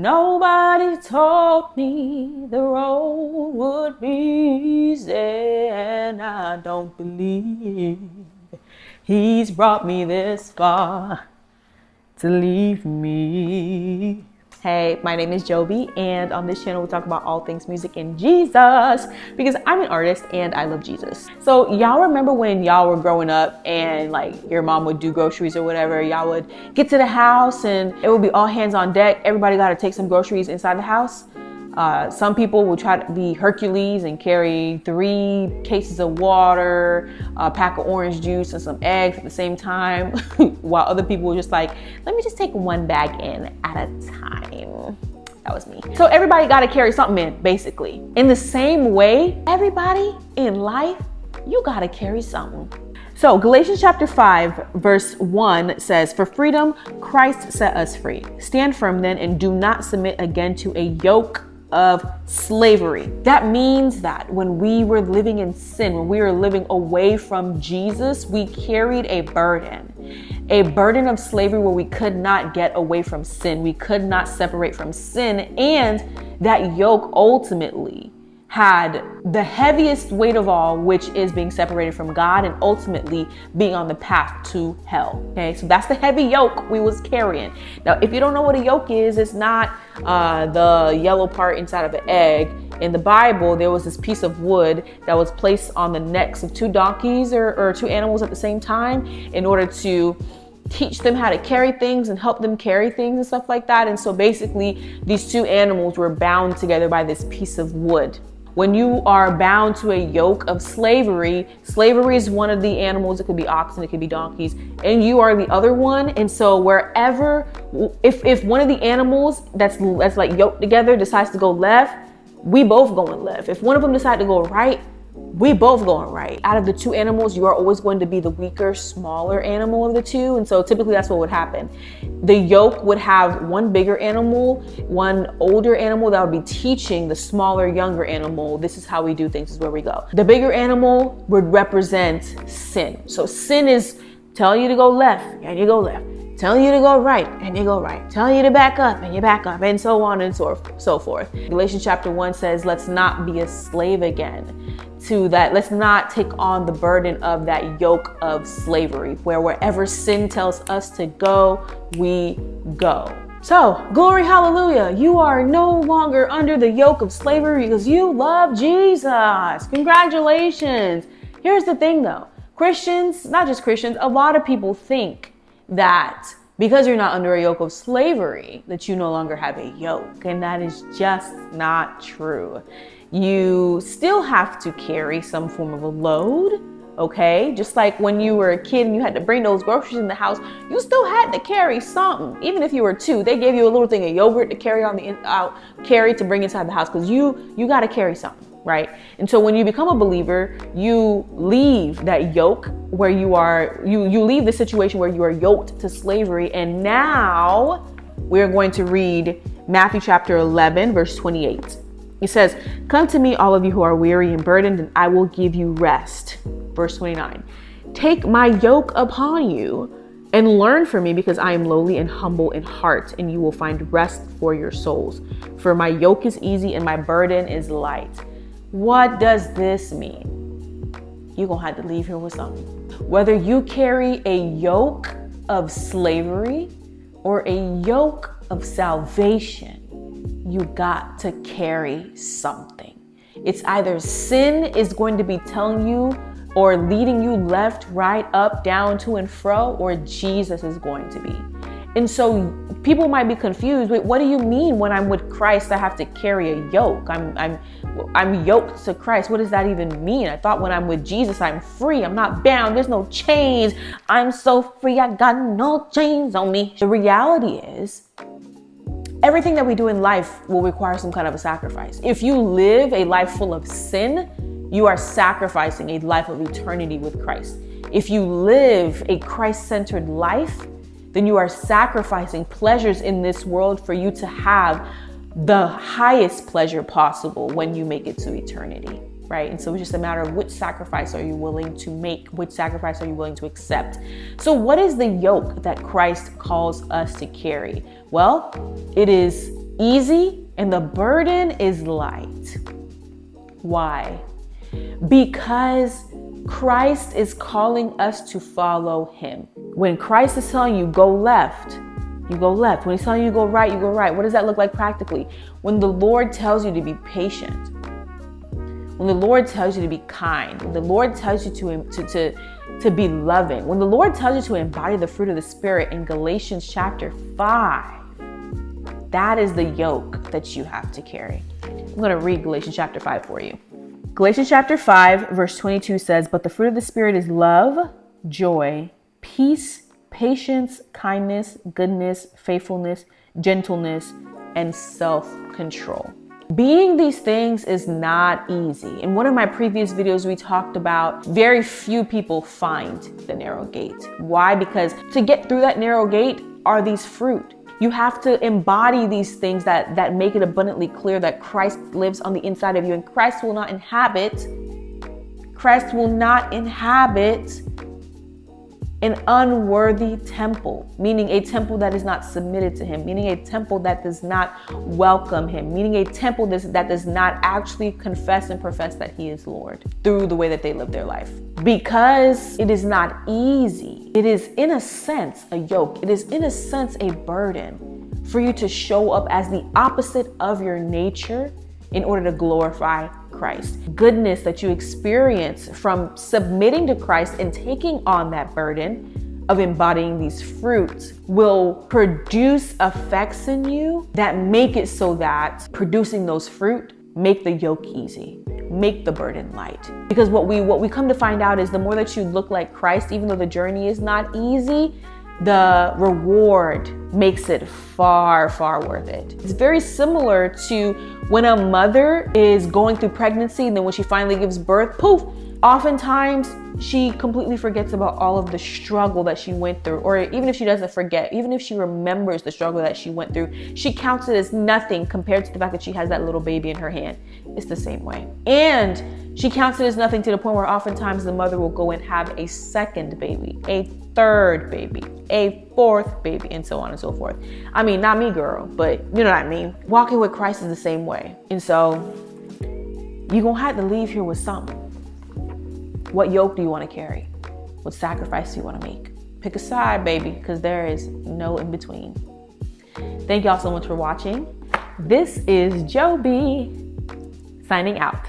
Nobody told me the road would be easy, and I don't believe he's brought me this far to leave me. Hey, my name is Joby, and on this channel we talk about all things music and Jesus, because I'm an artist and I love Jesus. So y'all remember when y'all were growing up and like your mom would do groceries or whatever, y'all would get to the house and it would be all hands on deck. Everybody got to take some groceries inside the house. Some people will try to be Hercules and carry 3 cases of water, a pack of orange juice, and some eggs at the same time, while other people were just like, let me just take one bag in at a time. That was me. So everybody got to carry something in, basically. In the same way, everybody in life, you got to carry something. So Galatians chapter 5, verse 1 says, for freedom, Christ set us free. Stand firm then and do not submit again to a yoke of slavery. That means that when we were living in sin, when we were living away from Jesus, we carried a burden of slavery where we could not get away from sin. We could not separate from sin. And that yoke ultimately had the heaviest weight of all, which is being separated from God and ultimately being on the path to hell. Okay, so that's the heavy yoke we was carrying. Now, if you don't know what a yoke is, it's not the yellow part inside of an egg. In the Bible, there was this piece of wood that was placed on the necks of 2 donkeys or 2 animals at the same time in order to teach them how to carry things and help them carry things and stuff like that. And so basically, these 2 animals were bound together by this piece of wood. When you are bound to a yoke of slavery is one of the animals. It could be oxen, it could be donkeys, and you are the other one. And so wherever, if one of the animals that's like yoked together decides to go left, we both going left. If one of them decide to go right, we both going right. Out of the 2 animals, you are always going to be the weaker, smaller animal of the 2. And so typically that's what would happen. The yoke would have one bigger animal, one older animal that would be teaching the smaller, younger animal, this is how we do things, this is where we go. The bigger animal would represent sin. So sin is telling you to go left and you go left, telling you to go right and you go right, telling you to back up and you back up, and so on and so forth. Galatians chapter 1 says, let's not be a slave again to that. Let's not take on the burden of that yoke of slavery, where wherever sin tells us to go, we go. So, glory, hallelujah. You are no longer under the yoke of slavery because you love Jesus. Congratulations. Here's the thing though. Christians, not just Christians, a lot of people think that because you're not under a yoke of slavery, that you no longer have a yoke. And that is just not true. You still have to carry some form of a load, okay? Just like when you were a kid and you had to bring those groceries in the house, you still had to carry something. Even if you were 2, they gave you a little thing of yogurt to carry carry to bring inside the house, because you got to carry something, right? And so when you become a believer, you leave that yoke where you are, you leave the situation where you are yoked to slavery. And now we're going to read Matthew chapter 11, verse 28. It says, come to me, all of you who are weary and burdened, and I will give you rest. Verse 29, take my yoke upon you and learn from me, because I am lowly and humble in heart, and you will find rest for your souls. For my yoke is easy and my burden is light. What does this mean? You're going to have to leave here with something. Whether you carry a yoke of slavery or a yoke of salvation, you got to carry something. It's either sin is going to be telling you or leading you left, right, up, down, to and fro, or Jesus is going to be. And so people might be confused. Wait, what do you mean when I'm with Christ, I have to carry a yoke? I'm yoked to Christ. What does that even mean? I thought when I'm with Jesus, I'm free. I'm not bound. There's no chains. I'm so free. I got no chains on me. The reality is, everything that we do in life will require some kind of a sacrifice. If you live a life full of sin, you are sacrificing a life of eternity with Christ. If you live a Christ-centered life, then you are sacrificing pleasures in this world for you to have the highest pleasure possible when you make it to eternity, right? And so it's just a matter of which sacrifice are you willing to make? Which sacrifice are you willing to accept? So what is the yoke that Christ calls us to carry? Well, it is easy and the burden is light. Why? Because Christ is calling us to follow him. When Christ is telling you go left, you go left. When he's telling you go right, you go right. What does that look like practically? When the Lord tells you to be patient, when the Lord tells you to be kind, when the Lord tells you to be loving, when the Lord tells you to embody the fruit of the Spirit in Galatians chapter 5, that is the yoke that you have to carry. I'm going to read Galatians chapter 5 for you. Galatians chapter 5, verse 22 says, "But the fruit of the Spirit is love, joy, peace, patience, kindness, goodness, faithfulness, gentleness, and self-control." Being these things is not easy. In one of my previous videos, we talked about very few people find the narrow gate. Why? Because to get through that narrow gate are these fruit. You have to embody these things that make it abundantly clear that Christ lives on the inside of you, and Christ will not inhabit an unworthy temple, meaning a temple that is not submitted to him, meaning a temple that does not welcome him, meaning a temple that does not actually confess and profess that he is Lord through the way that they live their life. Because it is not easy. It is in a sense a yoke. It is in a sense a burden for you to show up as the opposite of your nature in order to glorify Christ. Goodness that you experience from submitting to Christ and taking on that burden of embodying these fruits will produce effects in you that make it so that producing those fruit make the yoke easy, make the burden light. Because what we come to find out is the more that you look like Christ, even though the journey is not easy, the reward makes it far, far worth it. It's very similar to when a mother is going through pregnancy and then when she finally gives birth, poof, oftentimes she completely forgets about all of the struggle that she went through. Or even if she doesn't forget, even if she remembers the struggle that she went through, she counts it as nothing compared to the fact that she has that little baby in her hand. It's the same way. And she counts it as nothing to the point where oftentimes the mother will go and have a second baby, a third baby, a fourth baby, and so on and so forth. I mean, not me, girl, but you know what I mean? Walking with Christ is the same way. And so you're going to have to leave here with something. What yoke do you want to carry? What sacrifice do you want to make? Pick a side, baby, because there is no in between. Thank y'all so much for watching. This is Joe B signing out.